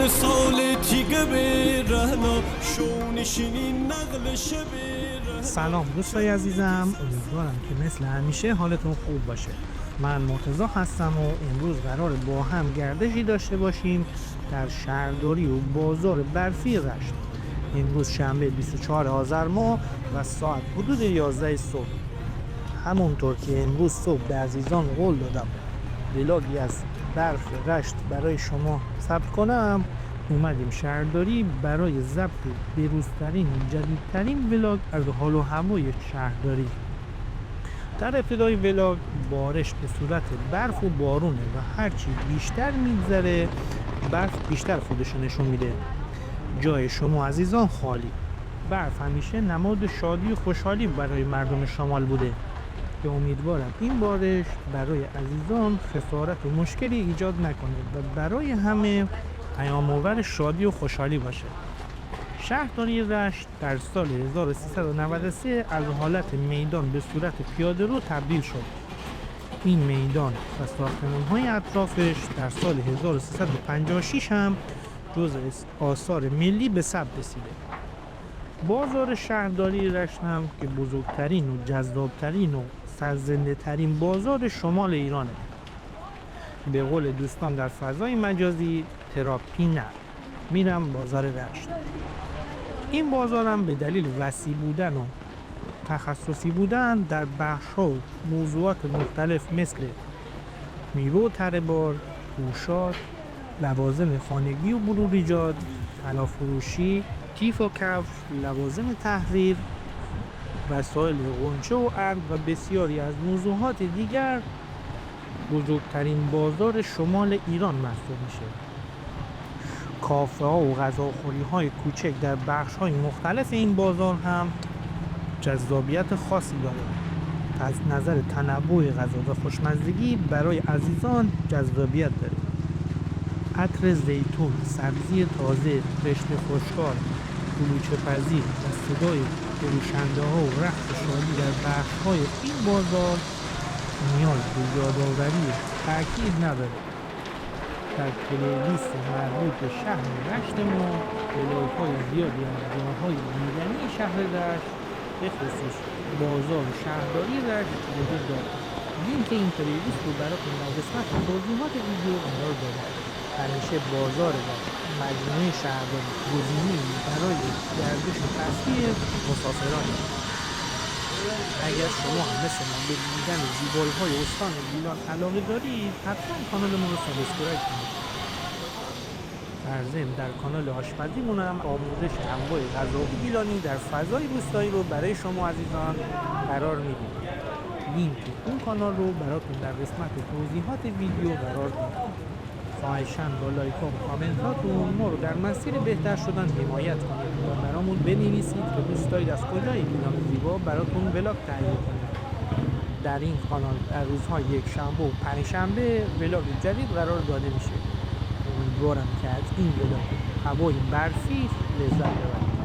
سال تیگه به رهنا شونشینی نقل شبه. سلام دوستای عزیزم، امیدوارم که مثل همیشه حالتون خوب باشه. من مرتضی هستم و امروز قراره با هم گردشی داشته باشیم در شهرداری و بازار برفی رشت. امروز شنبه 24 آذر ماه و ساعت حدود 11 صبح. همونطور که امروز صبح به عزیزان قول دادم ولاگی از برف رشت برای شما ثبت کنم، اومدیم شهرداری برای ضبط بروزترین و جدیدترین ولاگ از حال و هوای شهرداری. در ابتدای ولاگ بارش به صورت برف و بارونه و هرچی بیشتر میگذره برف بیشتر خودش نشون میده. جای شما عزیزان خالی. برف همیشه نماد شادی و خوشحالی برای مردم شمال بوده که امیدوارم این بارش برای عزیزان خسارت و مشکلی ایجاد نکنه و برای همه پیام آور شادی و خوشحالی باشه. شهرداری رشت در سال 1393 از حالت میدان به صورت پیاده رو تبدیل شد. این میدان و ساختمان‌های اطرافش در سال 1356 هم جزء آثار ملی به ثبت رسیده. بازار شهرداری رشت هم که بزرگترین و جذابترین و سرزنده ترین بازار شمال ایرانه. به قول دوستان در فضای مجازی تراپی نه، میرم بازار رشت. این بازار هم به دلیل وسیع بودن و تخصصی بودن در بخش‌ها و موضوعات مختلف مثل میوه و تره بار، پوشاک، لوازم خانگی و بلوریجات، طلا-فروشی، کیف و کفش، لوازم تحریر، وسایل غنچه و عرق و بسیاری از موضوعات دیگر بزرگترین بازار شمال ایران محسوب میشه. کافه ها و غذاخوری های کوچک در بخش های مختلف این بازار هم جذابیت خاصی داره. از نظر تنوع غذا و خوشمزگی برای عزیزان جذابیت داره. عطر زیتون، سبزی تازه، رشته خوشکار، کلوچه پزی و صدای فروشنده ها و رقص شادی در بخش های این بازار نیاز به یادآوری تأکید نداره. در پلیلیست مربوط به شهر رشت ما ولاگ‌های زیادی از جاهای دیدنی شهر رشت به خصوص بازار شهرداری رشت وجود دارد. لینک این پلیلیست رو براتون در قسمت توضیحات ویدیو قرار دادم. همیشه بازار رشت مجموعه شهرداری گزینه‌ای برای گردش و تفریح مسافران. اگر شما هم مثل من به دیدن زیبایی‌های استان گیلان علاقه دارید حتما کانالمون رو سابسکرایب کنید. در ضمن در کانال آشپزیمون هم آموزش انواع غذاهای گیلانی در فضای روستایی رو برای شما عزیزان قرار میدیم. لینک اون کانال رو براتون در قسمت توضیحات ویدیو قرار میدیم. خواهشاً با لایک و کامنتاتون ما رو در مسیر بهتر شدن حمایت کنید و برامون بنویسید که دوست دارید از کجای گیلان زیبا براتون ولاگ تهیه کنیم. در این کانال در روزهای یکشنبه و پنجشنبه ولاگ جدید قرار داده میشه. امیدوارم که از این ولاگ هوای برفی لذت ببرید.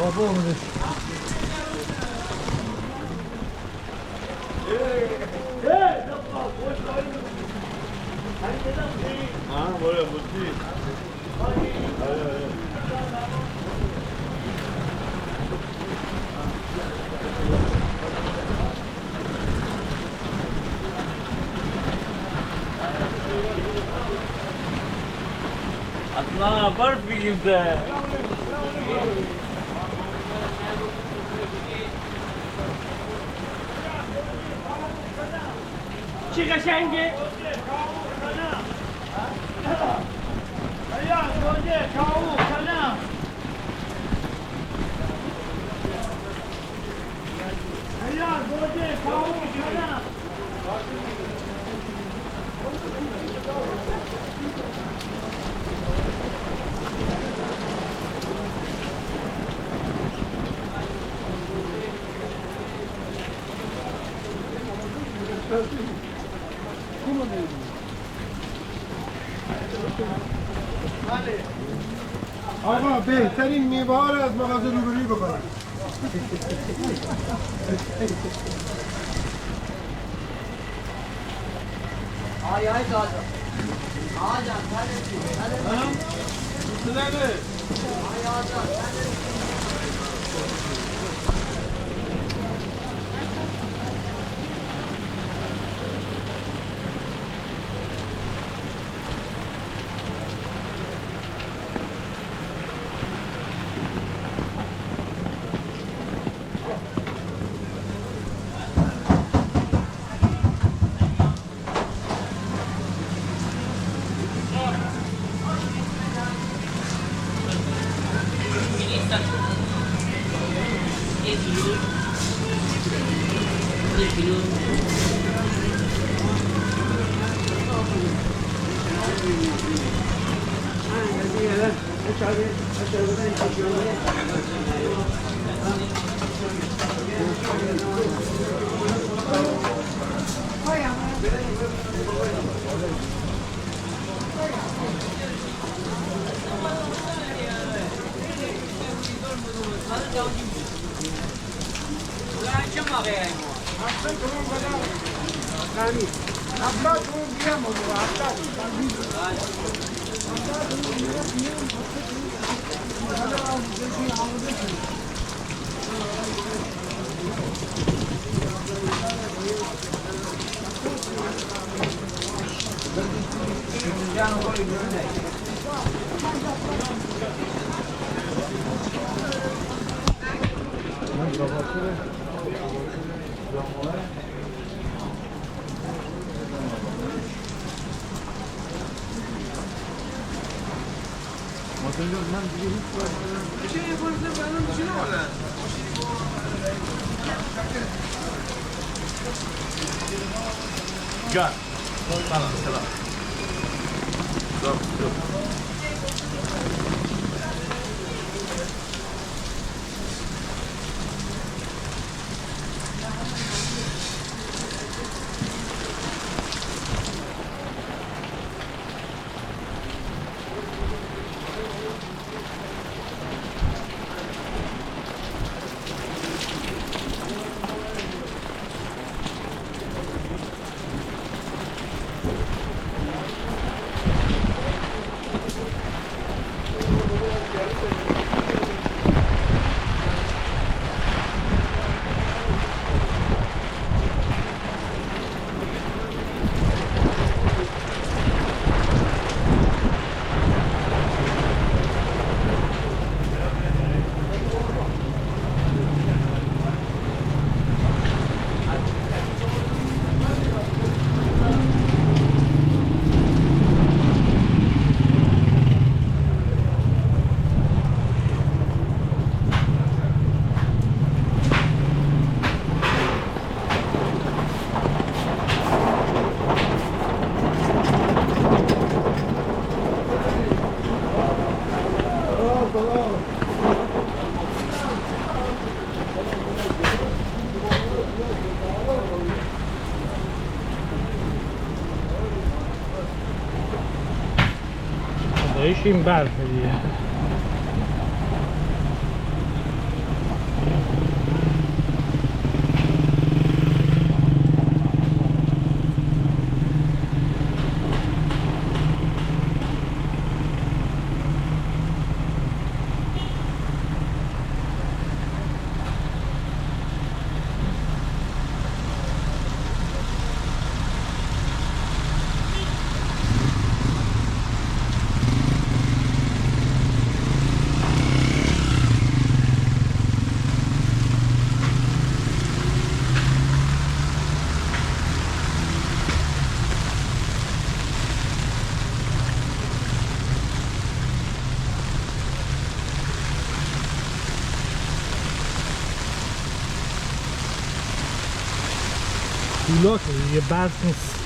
Baba olur. हाँ बोले बुद्धि Atla barf bir kimse. چی قشنگه؟ یا گوجه کاو سلام یا گوجه کاو سلام آقا بهترین میوه ها رو از مغازه روبروی بکنید. Gel. Tamam selam. Dur dur. بالایش این برفه دیگه. کولاته دیگه، برف نیست.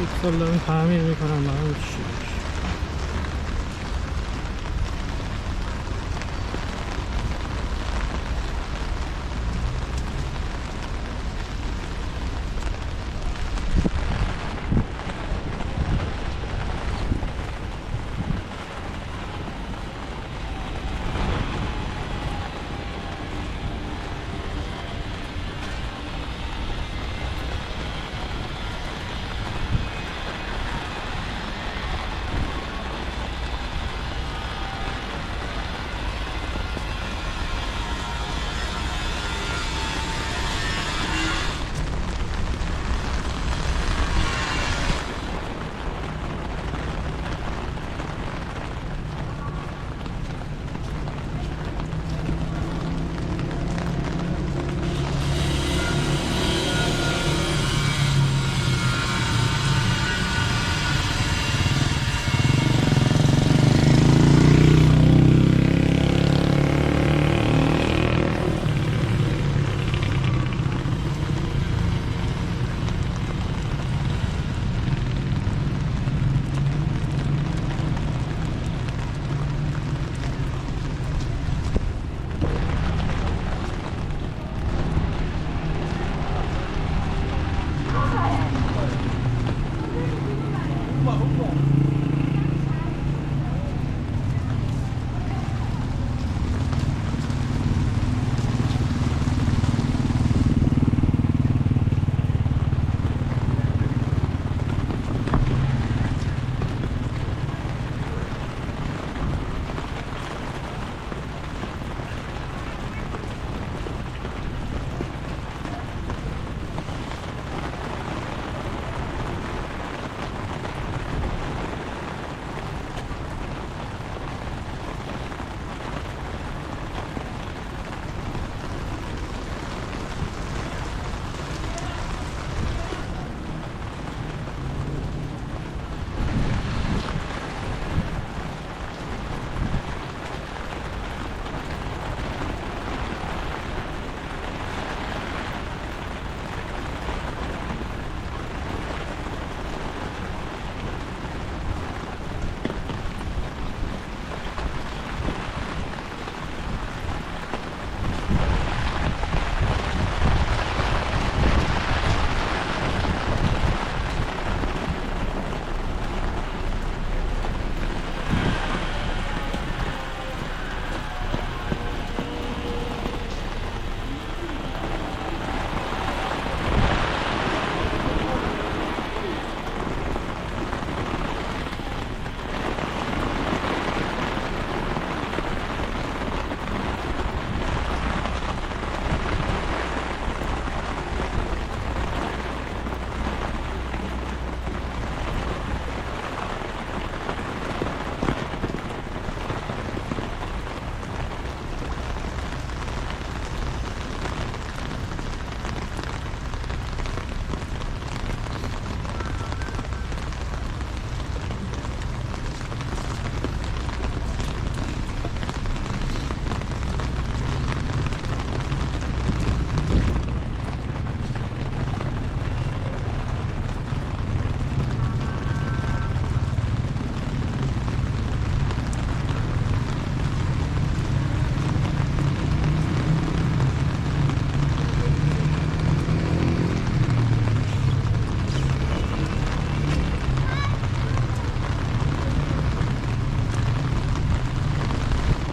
یک سال دارم تعمیر میکنم برام چی بشه.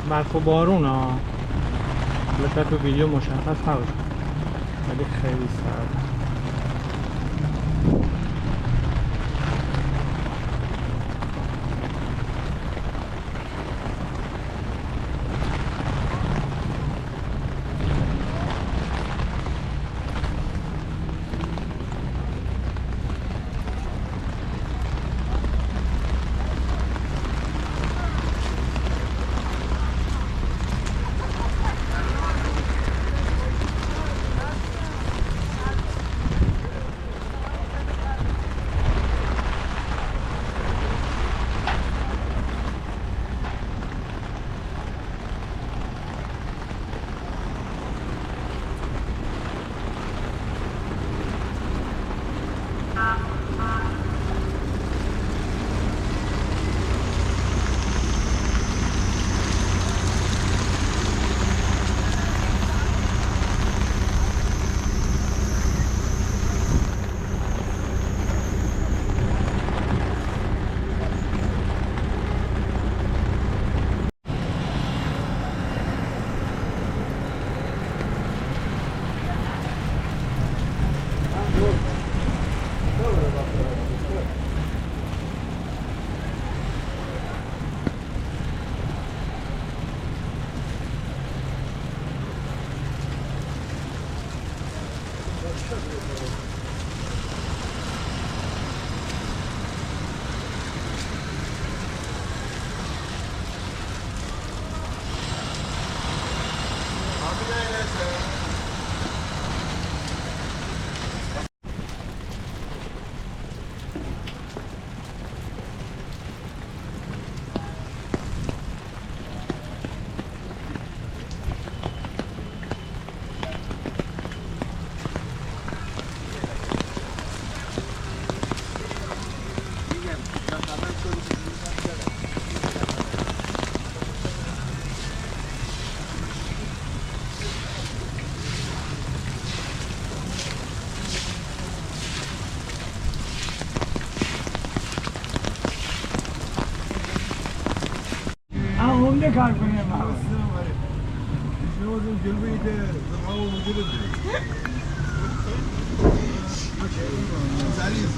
برف و بارون ها، البته تو ویدیو مشخص نباشه ولی خیلی سرد. هم عمده کار کنیم شنو جلبي زرعوا موجود زعليز